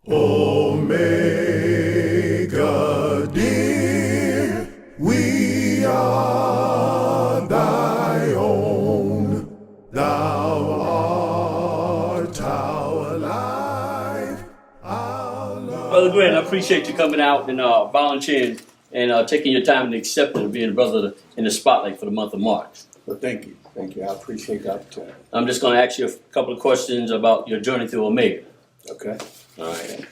Omega, dear, we are thy own. Thou art our life, our love. Brother Grant, I appreciate you coming out and volunteering and taking your time and accepting of being a brother in the spotlight for the month of March. Well, thank you. Thank you. I appreciate the opportunity. I'm just going to ask you a couple of questions about your journey through Omega. Okay. All right.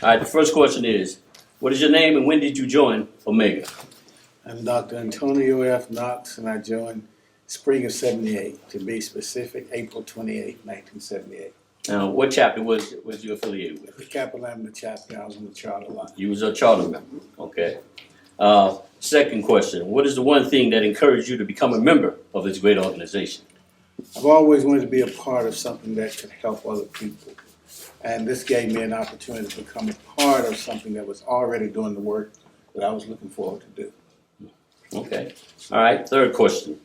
All right, the first question is, what is your name and when did you join Omega? I'm Dr. Antonio F. Knox, and I joined spring of 78, to be specific, April 28, 1978. Now, what chapter was you affiliated with? The Capilano chapter, I was on the charter line. You was a charter member. Okay. Second question, what is the one thing that encouraged you to become a member of this great organization? I've always wanted to be a part of something that could help other people. And this gave me an opportunity to become a part of something that was already doing the work that I was looking forward to do. Okay. All right, third question.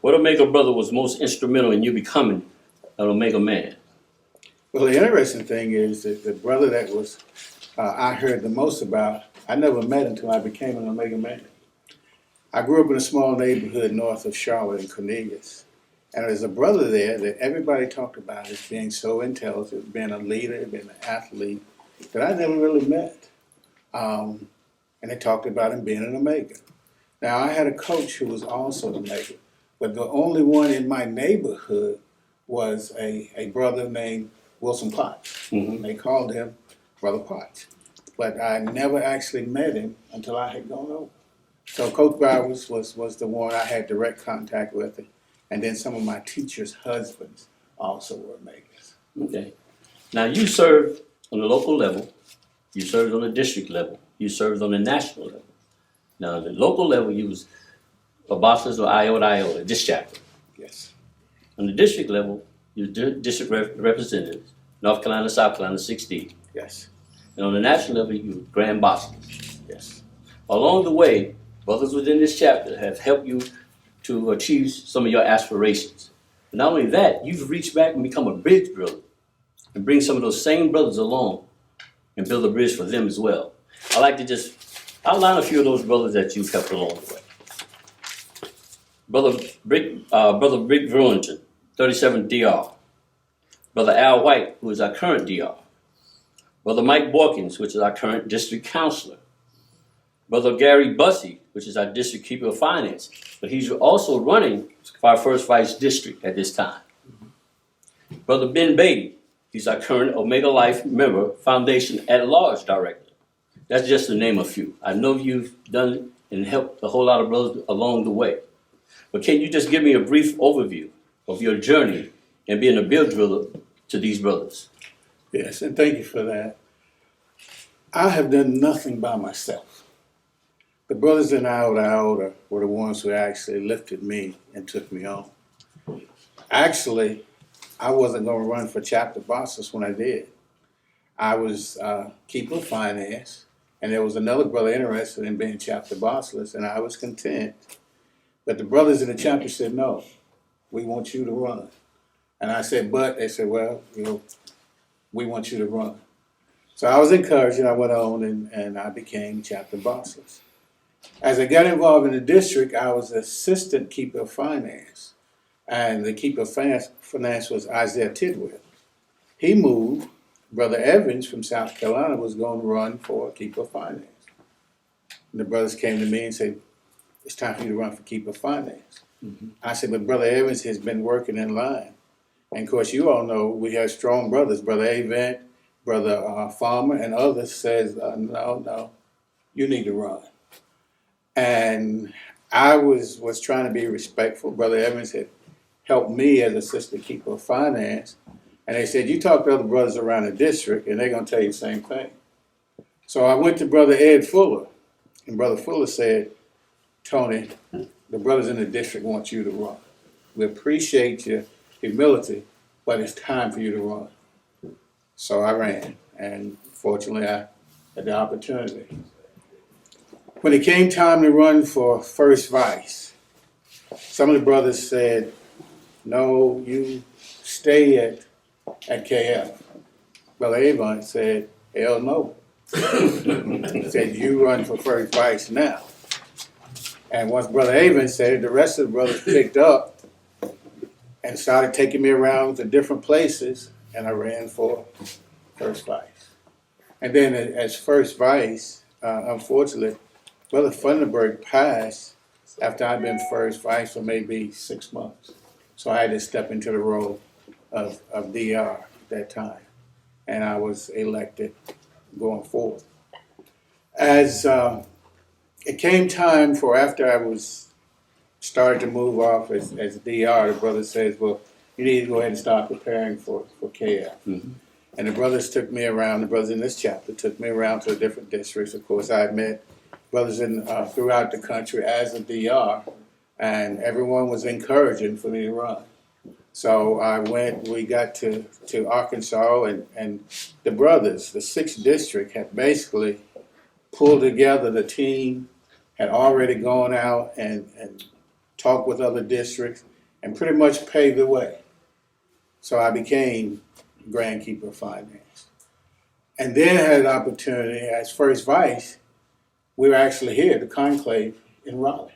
What Omega brother was most instrumental in you becoming an Omega man? Well, the interesting thing is that the brother that was I heard the most about, I never met until I became an Omega man. I grew up in a small neighborhood north of Charlotte in Cornelius. And there's a brother there that everybody talked about as being so intelligent, being a leader, being an athlete, that I never really met. And they talked about him being an Omega. Now, I had a coach who was also an Omega, but the only one in my neighborhood was a brother named Wilson Potts. Mm-hmm. They called him Brother Potts. But I never actually met him until I had gone over. So Coach Bowers was the one I had direct contact with. And then some of my teachers' husbands also were Omegas. Okay. Now you served on the local level, you served on the district level, you served on the national level. Now on the local level you was Bosses or Iota, this chapter. Yes. On the district level, you were district representatives, North Carolina, South Carolina, 6D. Yes. And on the national level, you were Grand Basileus. Yes. Along the way, brothers within this chapter have helped you to achieve some of your aspirations. But not only that, you've reached back and become a bridge builder and bring some of those same brothers along and build a bridge for them as well. I'd like to just outline a few of those brothers that you've helped along the way. Brother Brick Verlington, 37th DR. Brother Al White, who is our current DR. Brother Mike Borkins, which is our current district counselor. Brother Gary Bussey, which is our district keeper of finance, but he's also running for our first vice district at this time. Brother Ben Beatty, he's our current Omega Life member, Foundation at-large director. That's just to name a few. I know you've done it and helped a whole lot of brothers along the way. But can you just give me a brief overview of your journey and being a bridge builder to these brothers? Yes, and thank you for that. I have done nothing by myself. The brothers in Iota were the ones who actually lifted me and took me on. Actually, I wasn't going to run for chapter bosses when I did. I was keeper of finance, and there was another brother interested in being chapter bossless, and I was content. But the brothers in the chapter said, no, we want you to run. And I said, but they said, well, we want you to run. So I was encouraged, and I went on, and I became chapter bossless. As I got involved in the district, I was assistant keeper of finance. And the keeper of finance was Isaiah Tidwell. He moved. Brother Evans from South Carolina was going to run for keeper of finance. And the brothers came to me and said, it's time for you to run for keeper of finance. Mm-hmm. I said, but Brother Evans has been working in line. And of course, you all know we have strong brothers. Brother Avent, Brother Farmer, and others says, no, you need to run. And I was trying to be respectful. Brother Evans had helped me as assistant keeper of finance. And they said, you talk to other brothers around the district, and they're going to tell you the same thing. So I went to Brother Ed Fuller, and Brother Fuller said, Tony, the brothers in the district want you to run. We appreciate your humility, but it's time for you to run. So I ran, and fortunately I had the opportunity. When it came time to run for first vice, some of the brothers said, no, you stay at KF. Brother Avon said, hell no. He said, you run for first vice now. And once Brother Avon said it, the rest of the brothers picked up and started taking me around to different places, and I ran for first vice. And then as first vice, unfortunately, Brother Funderburg passed after I'd been first vice for maybe 6 months. So I had to step into the role of DR at that time. And I was elected going forward. As it came time for after I was started to move off as DR, the brother says, well, you need to go ahead and start preparing for KF. Mm-hmm. And the brothers took me around, the brothers in this chapter took me around to the different districts. Of course, I met brothers in throughout the country as a DR, and everyone was encouraging for me to run. So I went, we got to Arkansas, and the brothers, the 6th district, had basically pulled together the team, had already gone out and talked with other districts, and pretty much paved the way. So I became Grand Keeper of Finance. And then had an opportunity as first vice. We were actually here, the conclave in Raleigh.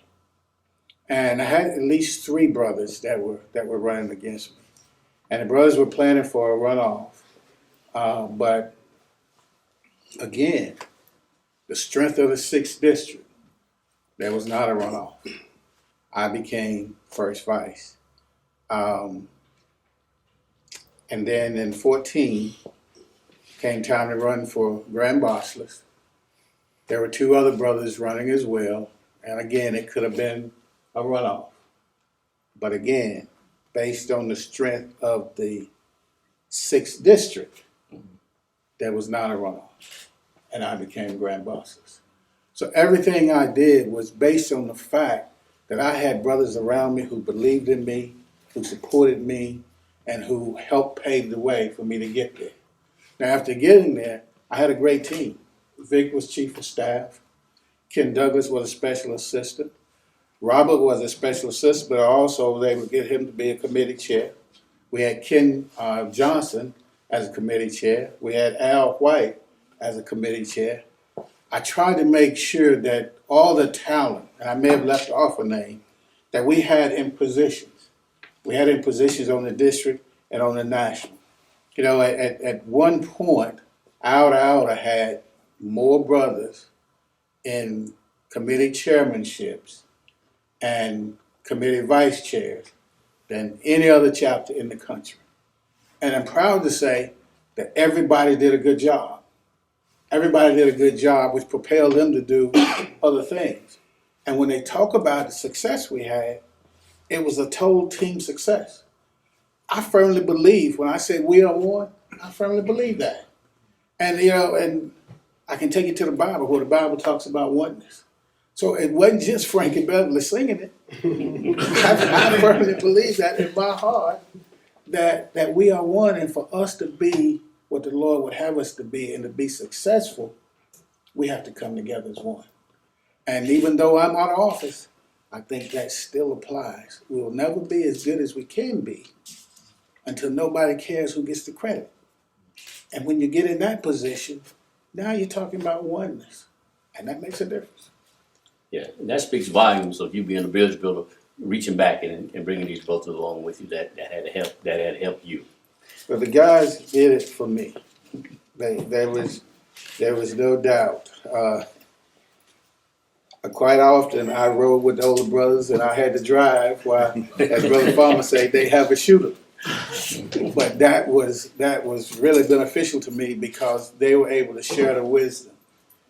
And I had at least 3 brothers that were running against me. And the brothers were planning for a runoff. But again, the strength of the 6th district, there was not a runoff. I became first vice. And then in 14, came time to run for Grand Basileus. There were 2 other brothers running as well. And again, it could have been a runoff. But again, based on the strength of the 6th district, there was not a runoff. And I became Grand Basileus. So everything I did was based on the fact that I had brothers around me who believed in me, who supported me, and who helped pave the way for me to get there. Now, after getting there, I had a great team. Vic was chief of staff. Ken Douglas was a special assistant. Robert was a special assistant, but also they would get him to be a committee chair. We had Ken Johnson as a committee chair. We had Al White as a committee chair. I tried to make sure that all the talent, and I may have left off a name, that we had in positions. We had in positions on the district and on the national. You know, at one point, I had more brothers in committee chairmanships and committee vice chairs than any other chapter in the country. And I'm proud to say that everybody did a good job. Everybody did a good job, which propelled them to do other things. And when they talk about the success we had, it was a total team success. I firmly believe, when I say we are one, I firmly believe that. And, you know, and I can take you to the Bible, where the Bible talks about oneness. So it wasn't just Frankie Beverly singing it. I firmly believe that in my heart, that we are one, and for us to be what the Lord would have us to be and to be successful, we have to come together as one. And even though I'm out of office, I think that still applies. We will never be as good as we can be until nobody cares who gets the credit. And when you get in that position, now you're talking about oneness, and that makes a difference. Yeah, and that speaks volumes of you being a bridge builder, reaching back and bringing these brothers along with you that had helped you. But the guys did it for me. There was no doubt. Quite often I rode with the older brothers and I had to drive while, as Brother Farmer said, they have a shooter. But that was really beneficial to me because they were able to share the wisdom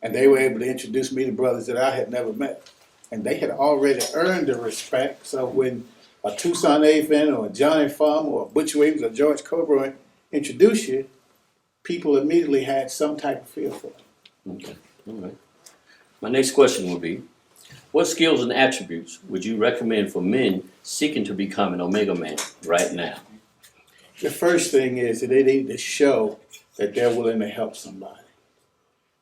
and they were able to introduce me to brothers that I had never met. And they had already earned the respect. So when a Tucson Avon or a Johnny Farmer or a Butch Williams or George Coburn introduced you, people immediately had some type of feel for it. Okay, all right. My next question would be, what skills and attributes would you recommend for men seeking to become an Omega man right now? The first thing is that they need to show that they're willing to help somebody.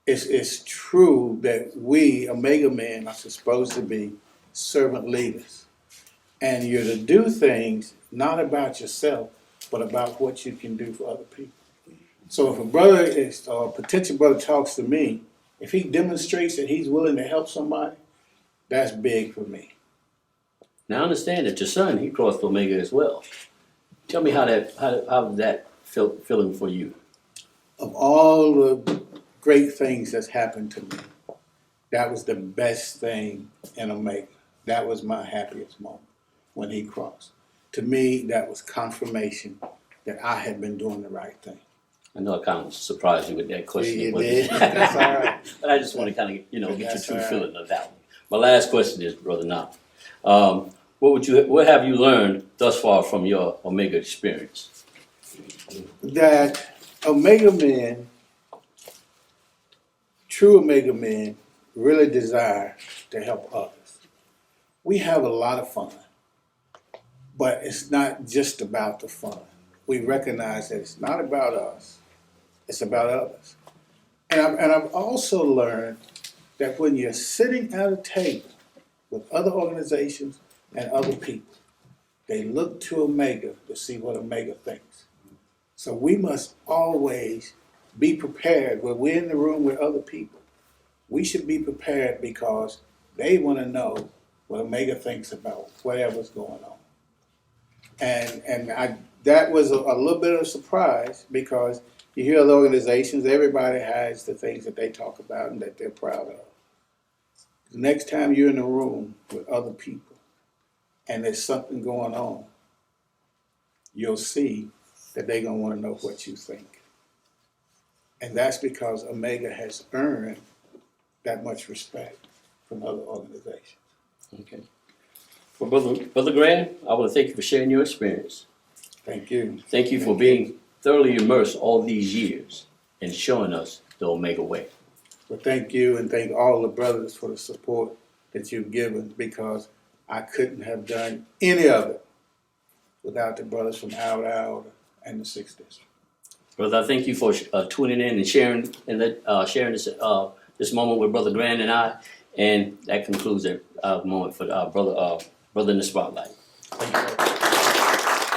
It's true that we, Omega men, are supposed to be servant leaders. And you're to do things not about yourself, but about what you can do for other people. So if a brother is, or a potential brother talks to me, if he demonstrates that he's willing to help somebody, that's big for me. Now I understand that your son, he crossed Omega as well. Tell me how that feeling for you. Of all the great things that's happened to me, that was the best thing in Omega. That was my happiest moment when he crossed. To me, that was confirmation that I had been doing the right thing. I know I kind of surprised you with that question. You did. That's all right. But I just want to kind of, get your That's true all right. feeling of that one. My last question is, Brother Knox, what have you learned thus far from your Omega experience? That Omega men, true Omega men, really desire to help others. We have a lot of fun, but it's not just about the fun. We recognize that it's not about us, it's about others. And I've also learned that when you're sitting at a table with other organizations and other people, they look to Omega to see what Omega thinks. So we must always be prepared. When we're in the room with other people, we should be prepared because they want to know what Omega thinks about whatever's going on. And that was a little bit of a surprise because you hear other organizations, everybody has the things that they talk about and that they're proud of. The next time you're in a room with other people and there's something going on, you'll see that they're going to want to know what you think. And that's because Omega has earned that much respect from other organizations. Okay. Well, Brother Grant, I want to thank you for sharing your experience. Thank you. Thank you for being thoroughly immersed all these years and showing us the Omega way. Well, thank you, and thank all the brothers for the support that you've given, because I couldn't have done any of it without the brothers from Iota and the 6th District. Brother, I thank you for tuning in and sharing this moment with Brother Grant and I, and that concludes our moment for our brother in the spotlight. Thank you.